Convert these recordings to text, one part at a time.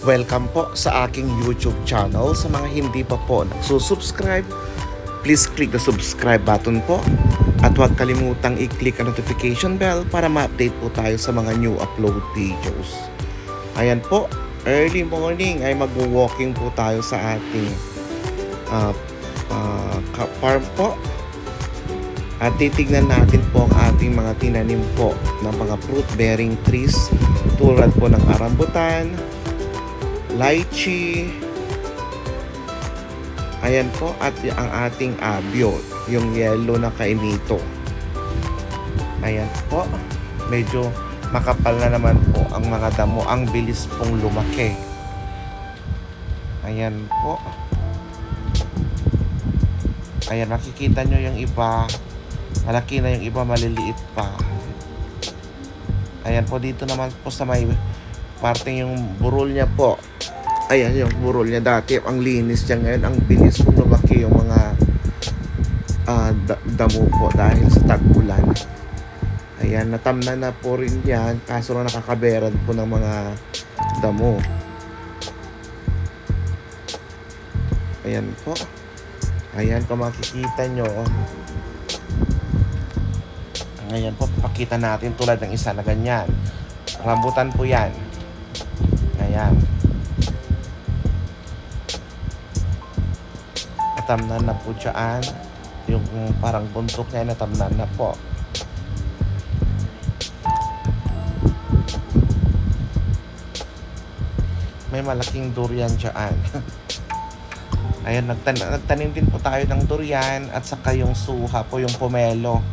Welcome po sa aking YouTube channel. Sa mga hindi pa po nagsusubscribe, please click the subscribe button po. At huwag kalimutang i-click ang notification bell para ma-update po tayo sa mga new upload videos. Ayan po, early morning ay mag-walking po tayo sa ating farm po. At titignan natin po ang ating mga tinanim po ng mga fruit-bearing trees tulad po ng rambutan, lychee, ayan po, at ang ating abyo, yung yellow na kainito. Ayan po, medyo makapal na naman po ang mga damo, ang bilis pong lumaki. Ayan po. Ayan, makikita nyo yung iba malaki na, yung iba maliliit pa. Ayan po, dito naman po sa may parting yung burol niya po. Ayan yung burol niya, dati ang linis niya, ngayon ang bilis po lumaki yung mga damo po dahil sa tag-ulan. Ayan, natamnan na po rin yan, kaso na nakakaberad po ng mga damo. Ayan po. Ayan, kung makikita nyo, ngayon po, pakita natin tulad ng isa na ganyan. Rambutan po yan. Ayan. Natamnan na po dyan. Yung parang buntok niya, natamnan na po. May malaking durian dyan. Ayan, nagtanim din po tayo ng durian at saka yung suha po, yung pomelo.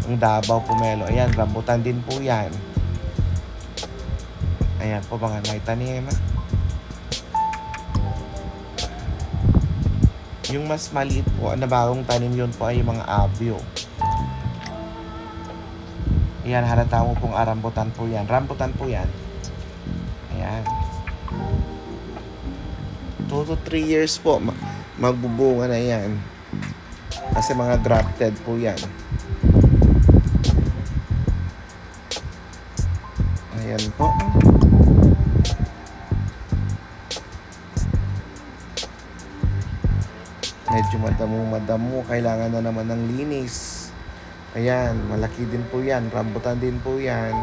Ang Davao pomelo. Ayan, rambutan din po yan. Ayan po mga naitanim. Yung mas maliit po na bagong tanim yun po ay yung mga abyo. Ayan, halata mo pong rambutan po yan. Rambutan po yan. Ayan. 2 to 3 years po magbubunga na yan. Kasi mga grafted po yan. Ayan po. Medyo madamo, kailangan na naman ng linis. Ayan, malaki din po yan, rambutan din po yan.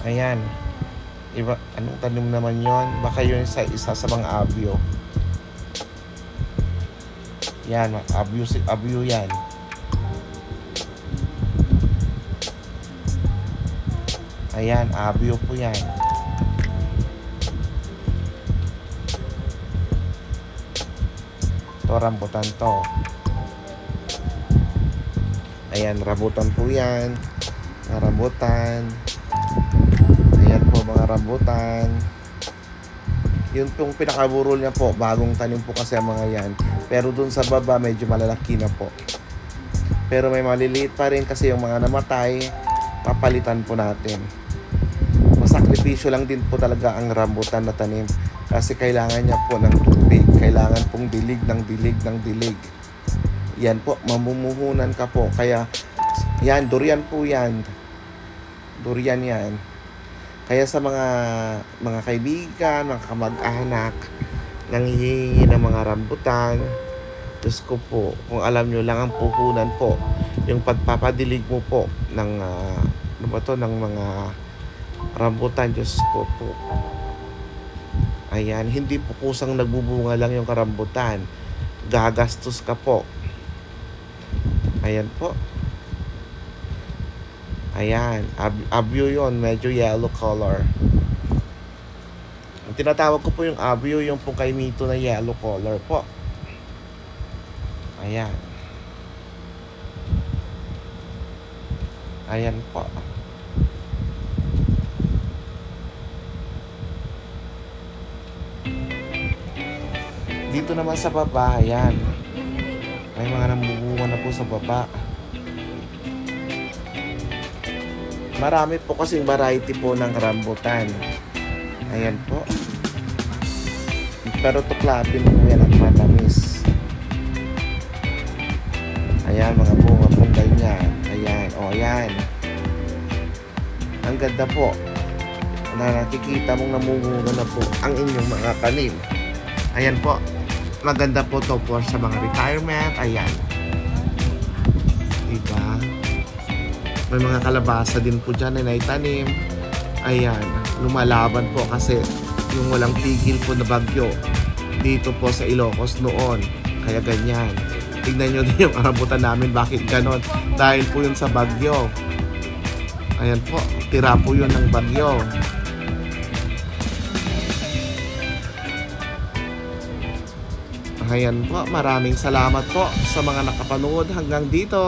Ayan. Iba, anong tanim naman yon? Baka yun sa isa sa mga abyo. Yan, abyo yan. Ayan, abyo po yan. Ito, rambutan to. Ayan, rambutan po yan. Rambutan. Ayan po mga rambutan. Yun pong pinakaburol niya po, bagong tanim po kasi ang mga yan. Pero dun sa baba medyo malalaki na po. Pero may maliliit pa rin kasi yung mga namatay, papalitan po natin. Masakripisyo lang din po talaga ang rambutan na tanim. Kasi kailangan niya po ng tubig. Kailangan pong dilig ng dilig ng dilig. Yan po, mamumuhunan ka po. Kaya yan, durian po yan. Durian yan. Kaya sa mga kaibigan, mga kamag-anak, nanghihingi ng mga rambutan, Diyos ko po, kung alam nyo lang ang puhunan po, yung pagpapadilig mo po ng, ng mga rambutan, Diyos ko po. Ayan, hindi po kusang nagbubunga lang yung karambutan. Gagastos ka po. Ayan po. Ayan, abyo yon, medyo yellow color. Ang tinatawag ko po yung abyo, yung pong kainito na yellow color po. Ayan. Ayan po. Dito naman sa baba, ayan. May mga namubunga na po sa baba. Marami po kasing variety po ng rambutan. Ayan po. Pero tuklapin po yan at matamis. Ayan, mga bunga pong ganyan. Ayan, o ayan. Ang ganda po. Na nakikita mong namumunga na po ang inyong mga tanim. Ayan po. Maganda po to po sa mga retirement. Ayan. Diba? May mga kalabasa din po dyan na naitanim. Ayan. Lumalaban po kasi yung walang tigil po na bagyo dito po sa Ilocos noon. Kaya ganyan. Tignan nyo din yung rambutan namin. Bakit ganon? Dahil po yun sa bagyo. Ayan po. Tira po yun ng bagyo. Ayan po. Maraming salamat po sa mga nakapanood hanggang dito.